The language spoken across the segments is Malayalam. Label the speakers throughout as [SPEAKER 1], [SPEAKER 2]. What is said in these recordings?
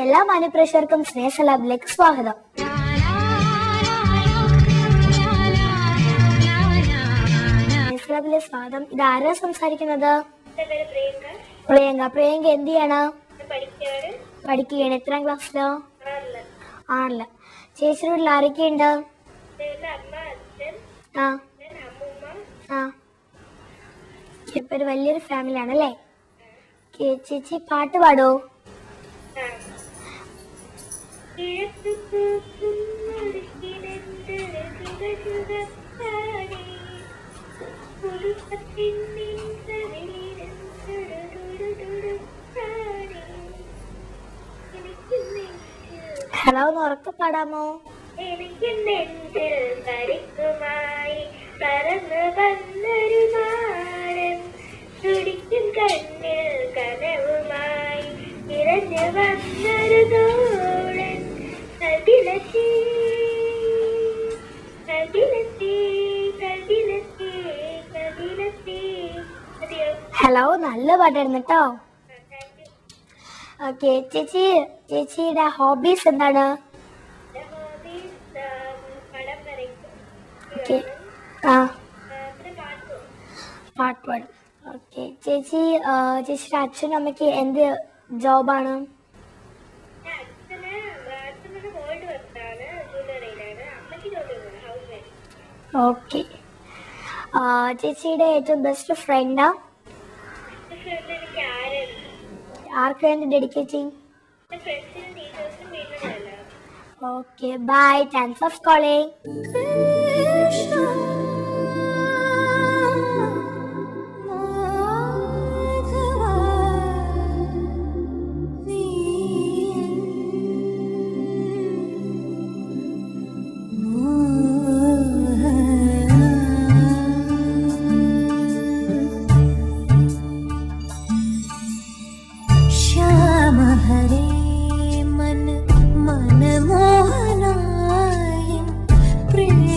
[SPEAKER 1] എല്ലാ മാന്യപ്രേക്ഷകർക്കും സ്നേഹലാബിലേക്ക് സ്വാഗതം. സ്നേഹലാബിലെ സ്വാഗതം. ഇതാരാ സംസാരിക്കുന്നത്? പ്രിയങ്ക എന്ത് ചെയ്യണ? പഠിക്കുകയാണ്. എത്രാം ക്ലാസ്സിലോ? 6. ചേച്ചിയുടെ വീട്ടിൽ ആരൊക്കെയുണ്ട്? ഇപ്പൊ ഒരു വലിയൊരു ഫാമിലി ആണല്ലേ? ചേച്ചി പാട്ട് പാടോ? ഹലോ, ഒന്ന് ഉറക്കെ പാടാമോ?
[SPEAKER 2] എനിക്ക് നെഞ്ചിൽ പരിക്കുമായി പറന്നു വന്നൊരു നാടൻ തുടിക്കും കണ്ണിൽ കനവുമായി നിറഞ്ഞു വന്നൊരു തോഴൻ കതിലെത്തി കതിലെത്തി കതിലെത്തി കതിലെത്തി.
[SPEAKER 1] ഹലോ, നല്ല പാട്ടായിരുന്നു കേട്ടോ. ഓക്കെ, ചേച്ചിയുടെ ഹോബീസ് എന്താണ്? പാട്ട് പാടും. ഓക്കെ, ചേച്ചിയുടെ അച്ഛനും അമ്മയ്ക്ക് എന്ത് ജോബാണ്? ഓക്കെ, ചേച്ചിയുടെ ഏറ്റവും ബെസ്റ്റ് ഫ്രണ്ടാ? ആർക്ക് വേണ്ടി ഡെഡിക്കേറ്റ് ചെയ്യും? Okay, bye. Thanks for calling.
[SPEAKER 3] मन मन मोहनाय प्रेम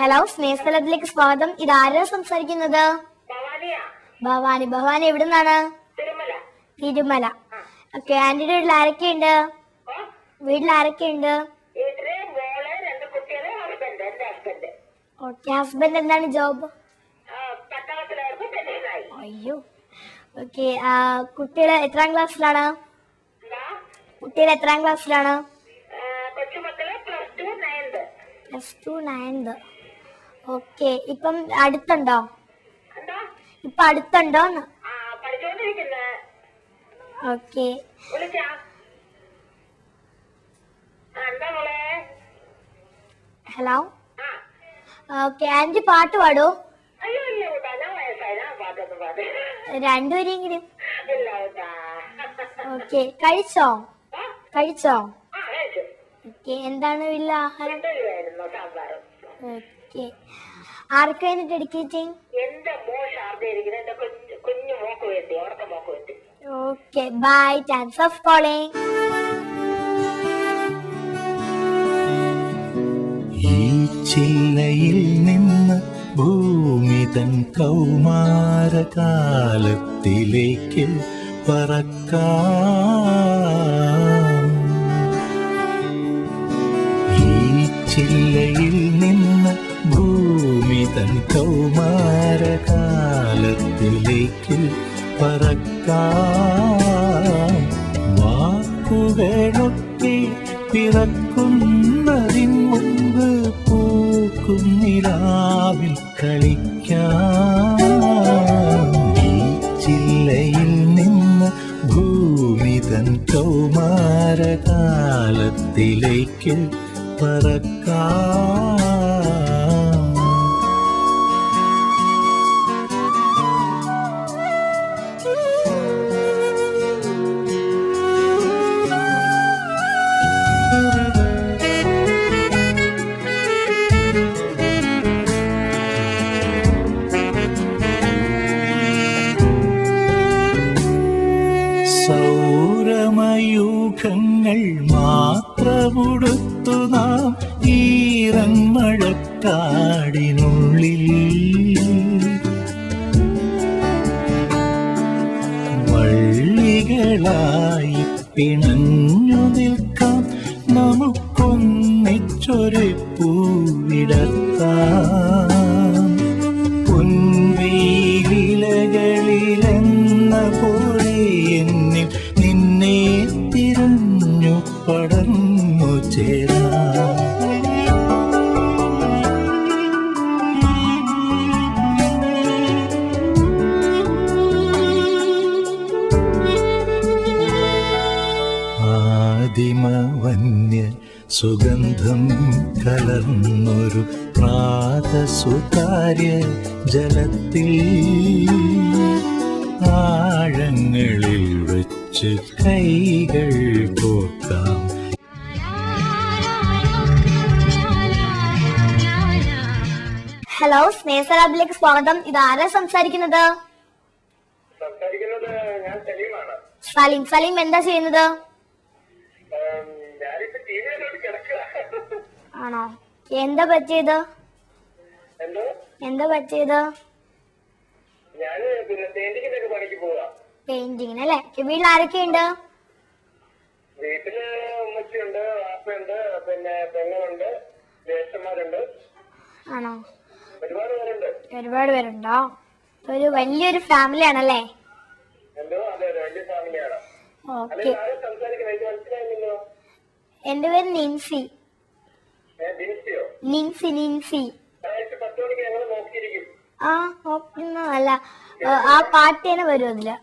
[SPEAKER 1] ഹലോ, സ്നേഹസ്ഥലത്തിലേക്ക് സ്വാഗതം. ഇതാരാ സംസാരിക്കുന്നത്? ഭവാനി. ഭവാനി എവിടെ നിന്നാണ്? തിരുമല. ഓക്കെ, ആന്റിയുടെ വീട്ടിൽ ആരൊക്കെയുണ്ട്? ഓക്കെ, ഹസ്ബൻഡ് എന്താണ് ജോബ്? അയ്യോ. ഓക്കെ, കുട്ടികൾ എത്രാം ക്ലാസ്സിലാണ്? Plus two, 9th. ഓക്കെ, ഇപ്പം അടുത്തുണ്ടോ? ഓക്കെ. ഹലോ. ഓക്കെ, ആന്റി പാട്ട് പാടൂ. രണ്ടുപേരെങ്കിലും. ഓക്കെ, കഴിച്ചോ? ഓക്കെ, എന്താണ് വീട്ടിൽ ആഹാരം? ഓക്കെ, ആർക്ക് വേണ്ടി dedicating? Okay, bye. Thanks of calling.
[SPEAKER 3] ഈ ചില്ലയിൽ നിന്ന് ഭൂമി തൻ കൗമാരകാലത്തിലേക്ക് പറക്കാം. ഈ ചില്ലയിൽ നിന്ന് ഭൂമി തൻ കൗമാരകാലത്തിലേക്ക് പറക്കാം. വാക്കുകളൊക്കെ പിറക്കുന്നതിന് മുമ്പ് പൂക്കും നിലാവിൽ കളിക്കാം. ഈ ചില്ലയിൽ നിന്ന് ഭൂമി തൻ കൗമാരകാലത്തിലേക്ക് പറക്കാം. സൗരമയൂഖങ്ങൾ മാത്രമുടുത്തു നാം ഈറന്മഴക്കാടിനുള്ളിൽ വള്ളികളായി പിണഞ്ഞു നിൽക്കാം. നമുക്കൊന്നിച്ചൊരു പൂവിടർത്താം. പൊൻവെയിലിലകളിലെന്ന പോലെ എന്നിൽ നിന്നെ തിരഞ്ഞു പടർന്നു ചേരാം. ആദിമവന്യ സുഗന്ധം കലർന്നൊരു പ്രാതസുതാര്യ ജലത്തിൽ ആഴങ്ങളിൽ വെച്ച് കൈകൾ കോർക്കാം.
[SPEAKER 1] ഹലോ, സ്നേഹസലാബിലേക്ക് സ്വാഗതം. ഇതാരാ സംസാരിക്കുന്നത്? സലീം. എന്താ ചെയ്യുന്നത്? ആണോ? എന്താ പറ്റിയത്? പെയിന്റിങ്ങിന് അല്ലേ? വീട്ടിൽ ആരൊക്കെയുണ്ട്? ആണോ? ഒരുപാട് പേരുണ്ടോ? ഒരു വലിയൊരു ഫാമിലി ആണല്ലേ? ഓക്കെ. എന്റെ പേര് നിൻസി. ആ, നോക്കുന്നതല്ല, ആ പാട്ട് തന്നെ വരും അതില്.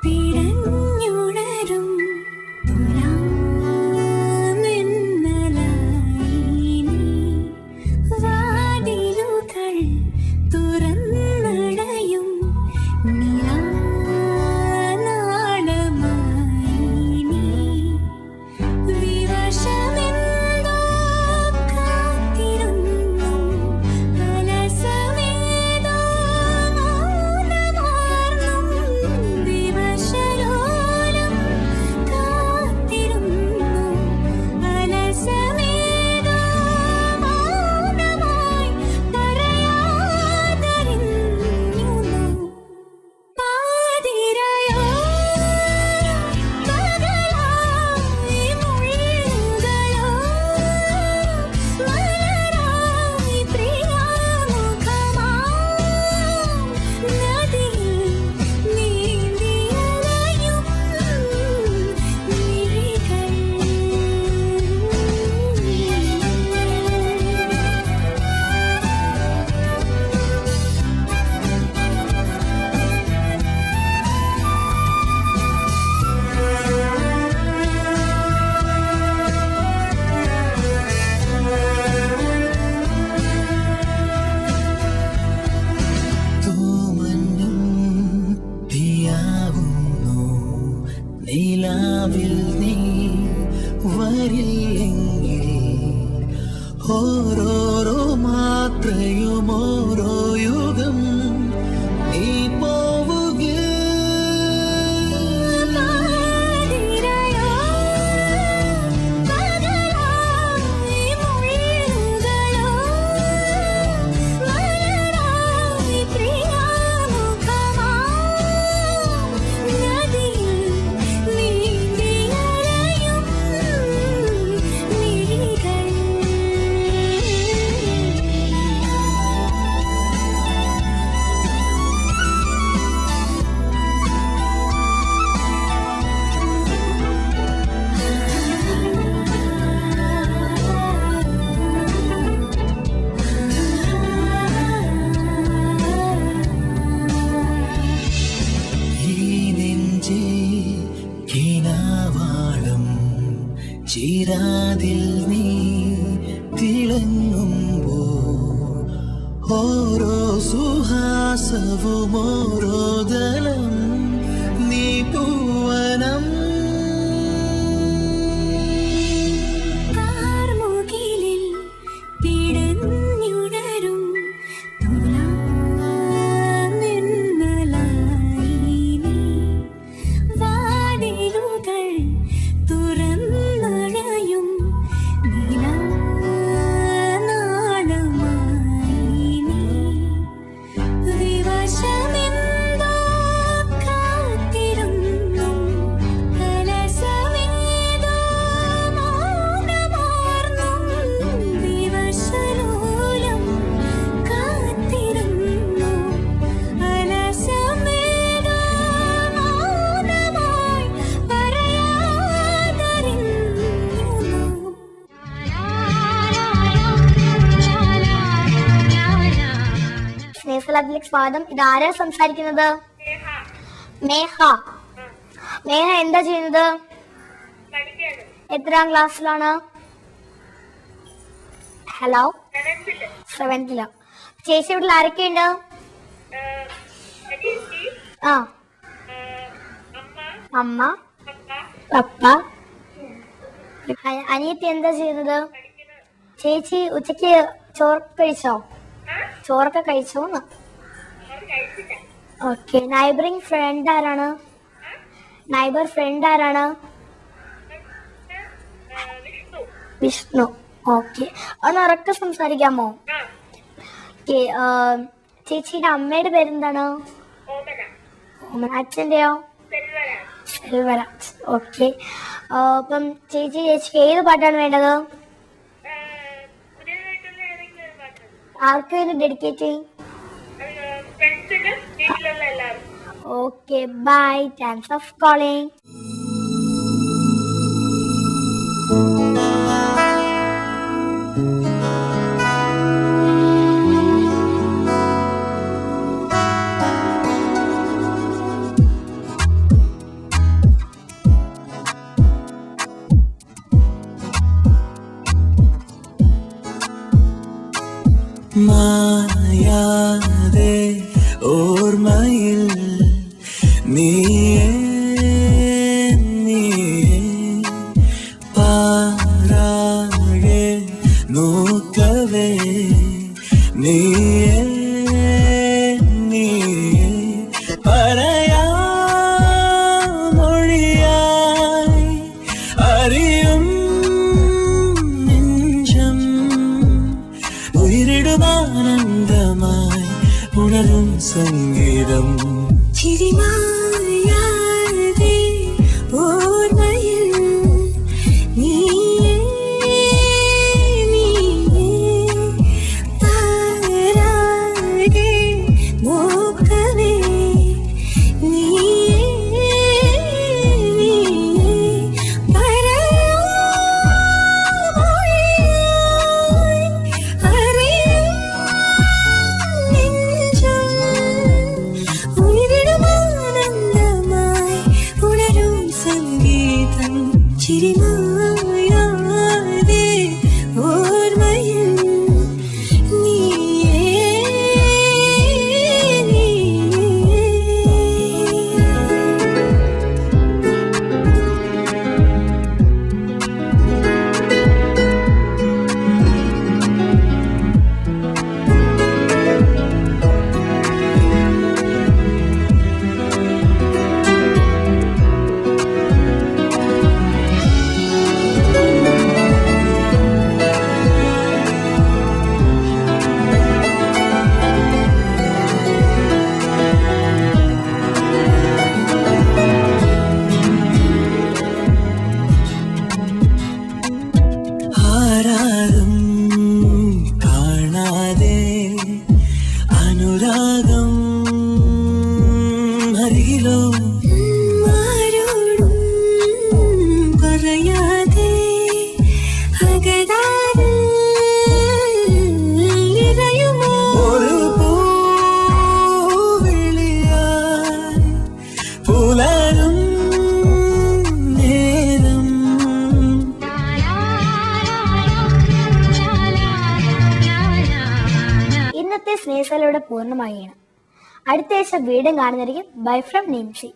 [SPEAKER 4] പിടഞ്ഞുണരും
[SPEAKER 3] വരില്ലെങ്കിൽ ഓരോരോ മാത്രയും ഓരോ യുഗം നീ പോവുക ചിരാതിൽ നീ തിളങ്ങുമ്പോൾ ഓരോ സുഹാസവും ഓരോ ദളം നീ പൂവനം
[SPEAKER 1] സ്നേഹത്തിലേക്ക് സ്വാഗതം. ഇതാരാ സംസാരിക്കുന്നത്? മേഹ. മേഹ എന്താ ചെയ്യുന്നത്? എത്രാം ക്ലാസ്സിലാണ്? Hello, 7th. ചേച്ചി വീട്ടിൽ ആരൊക്കെയുണ്ട്? ആ, അമ്മ, പപ്പ. അനിയത്തി എന്താ ചെയ്യുന്നത്? ചേച്ചി ഉച്ചക്ക് ചോറൊക്കെ കഴിച്ചോന്ന്? ഓക്കെ. നൈബർ ഫ്രണ്ട് ആരാണ്? വിഷ്ണു. ഓക്കെ. ഒന്ന് ഉറക്കെ സംസാരിക്കാമോ? ചേച്ചിയുടെ അമ്മയുടെ പേരെന്താണ്? ഓമന. അച്ഛൻ്റെയോ? സെൽവരാജ്. ഓക്കെ. അപ്പം ചേച്ചിക്ക് ഏത് പാട്ടാണ് വേണ്ടത്? ആർക്ക് ഡെഡിക്കേറ്റ് ചെയ്യും? Okay, bye. Thanks of calling.
[SPEAKER 3] മായാതെ ഓർമ്മയിൽ നീയേ പാരാകെ നോക്കവേ നീയേ പറയാ മൊഴിയായി അറിയും നെഞ്ചം ഉയരിടുമാനന്ദമായി ഉണരും സംഗീതം
[SPEAKER 4] ചിരിമായാതെ ഓർമ്മയിൽ നീയേ താരാകെ പകരാതെ നിറയുമോ
[SPEAKER 3] ഒരു പൂവിളിയായി പുലരും നേരം.
[SPEAKER 1] ഇന്നത്തെ സ്നേഹത്തിലൂടെ പൂർണ്ണമാവുകയാണ്. അടുത്ത ആഴ്ച വീണ്ടും കാണുന്നതായിരിക്കും. Bye from നിംസി.